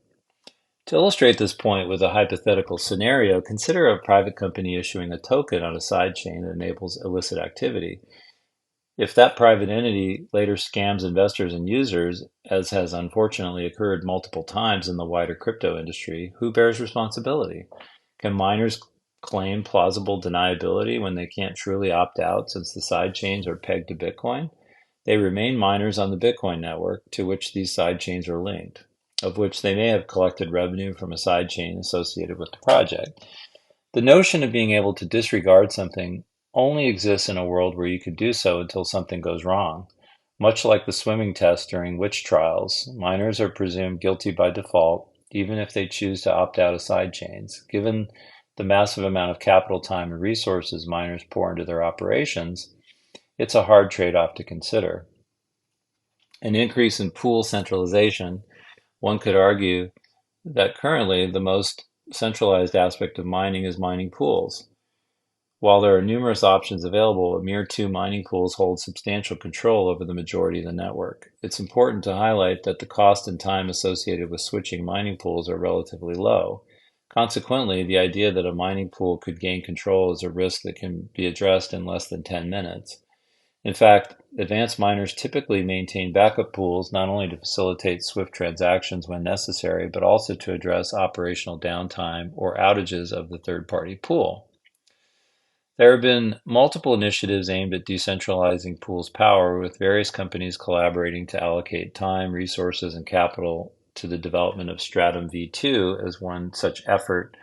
To illustrate this point with a hypothetical scenario, consider a private company issuing a token on a sidechain that enables illicit activity. If that private entity later scams investors and users, as has unfortunately occurred multiple times in the wider crypto industry, who bears responsibility? Can miners claim plausible deniability when they can't truly opt out since the sidechains are pegged to Bitcoin? They remain miners on the Bitcoin network to which these sidechains are linked, of which they may have collected revenue from a sidechain associated with the project. The notion of being able to disregard something only exists in a world where you could do so until something goes wrong. Much like the swimming test during witch trials, miners are presumed guilty by default, even if they choose to opt out of sidechains. Given the massive amount of capital, time, and resources miners pour into their operations, it's a hard trade-off to consider. An increase in pool centralization, one could argue that currently the most centralized aspect of mining is mining pools. While there are numerous options available, a mere 2 mining pools hold substantial control over the majority of the network. It's important to highlight that the cost and time associated with switching mining pools are relatively low. Consequently, the idea that a mining pool could gain control is a risk that can be addressed in less than 10 minutes. In fact, advanced miners typically maintain backup pools not only to facilitate swift transactions when necessary, but also to address operational downtime or outages of the third-party pool. There have been multiple initiatives aimed at decentralizing pools power, with various companies collaborating to allocate time, resources, and capital to the development of Stratum V2 as one such effort,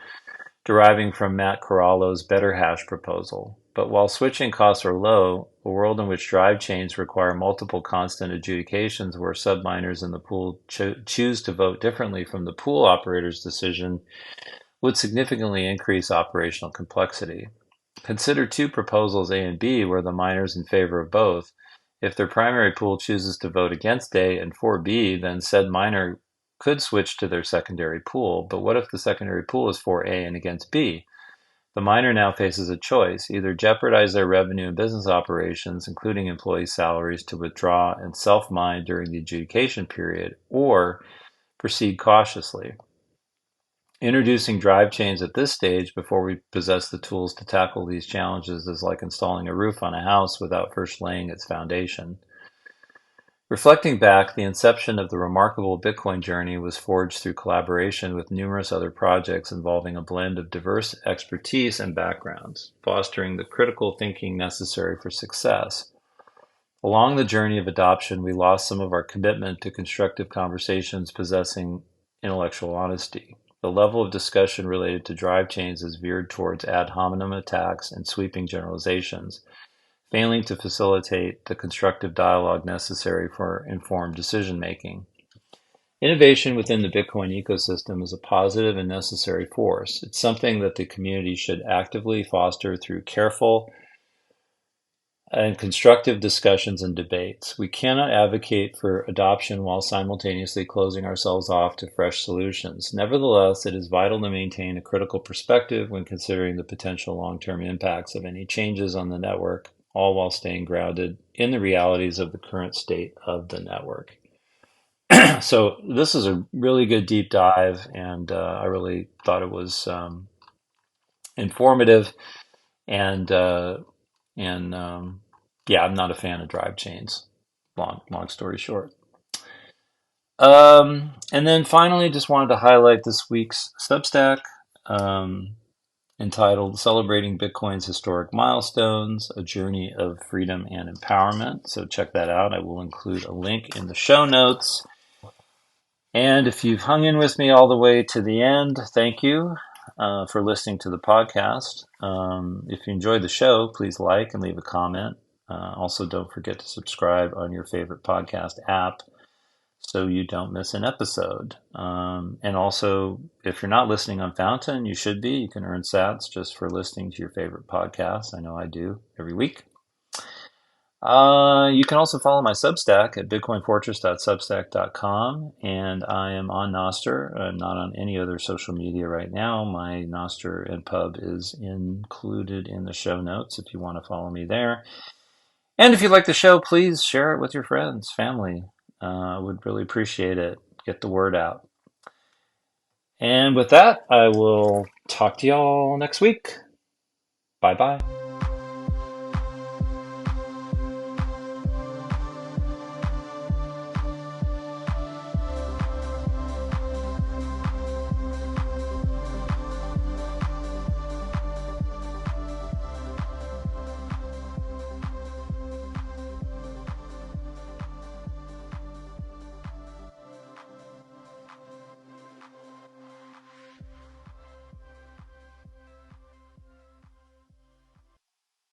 deriving from Matt Corallo's Better Hash proposal. But while switching costs are low, a world in which drive chains require multiple constant adjudications where subminers in the pool choose to vote differently from the pool operator's decision would significantly increase operational complexity. Consider two proposals A and B where the miners in favor of both. If their primary pool chooses to vote against A and for B, then said miner could switch to their secondary pool. But what if the secondary pool is for A and against B? The miner now faces a choice: either jeopardize their revenue and business operations, including employee salaries, to withdraw and self-mine during the adjudication period, or proceed cautiously. Introducing drive chains at this stage, before we possess the tools to tackle these challenges, is like installing a roof on a house without first laying its foundation. Reflecting back, the inception of the remarkable Bitcoin journey was forged through collaboration with numerous other projects involving a blend of diverse expertise and backgrounds, fostering the critical thinking necessary for success. Along the journey of adoption, we lost some of our commitment to constructive conversations possessing intellectual honesty. The level of discussion related to drive chains is veered towards ad hominem attacks and sweeping generalizations, failing to facilitate the constructive dialogue necessary for informed decision-making. Innovation within the Bitcoin ecosystem is a positive and necessary force. It's something that the community should actively foster through careful and constructive discussions and debates. We cannot advocate for adoption while simultaneously closing ourselves off to fresh solutions. Nevertheless, it is vital to maintain a critical perspective when considering the potential long-term impacts of any changes on the network, all while staying grounded in the realities of the current state of the network. So this is a really good deep dive, and I really thought it was informative. And yeah, I'm not a fan of drive chains. Long story short. And then finally, just wanted to highlight this week's Substack, entitled "Celebrating Bitcoin's Historic Milestones: A Journey of Freedom and Empowerment." So check that out. I will include a link in the show notes. And if you've hung in with me all the way to the end, thank you for listening to the podcast. If you enjoyed the show, please like and leave a comment. Also, don't forget to subscribe on your favorite podcast app so you don't miss an episode. And also, if you're not listening on Fountain, you should be. You can earn sats just for listening to your favorite podcast. I know I do every week. You can also follow my Substack at bitcoinfortress.substack.com, and I am on Nostr. I'm not on any other social media right now. My Nostr and pub is included in the show notes if you want to follow me there. And if you like the show, please share it with your friends, family. I would really appreciate it. Get the word out. And with that, I will talk to y'all next week. Bye-bye.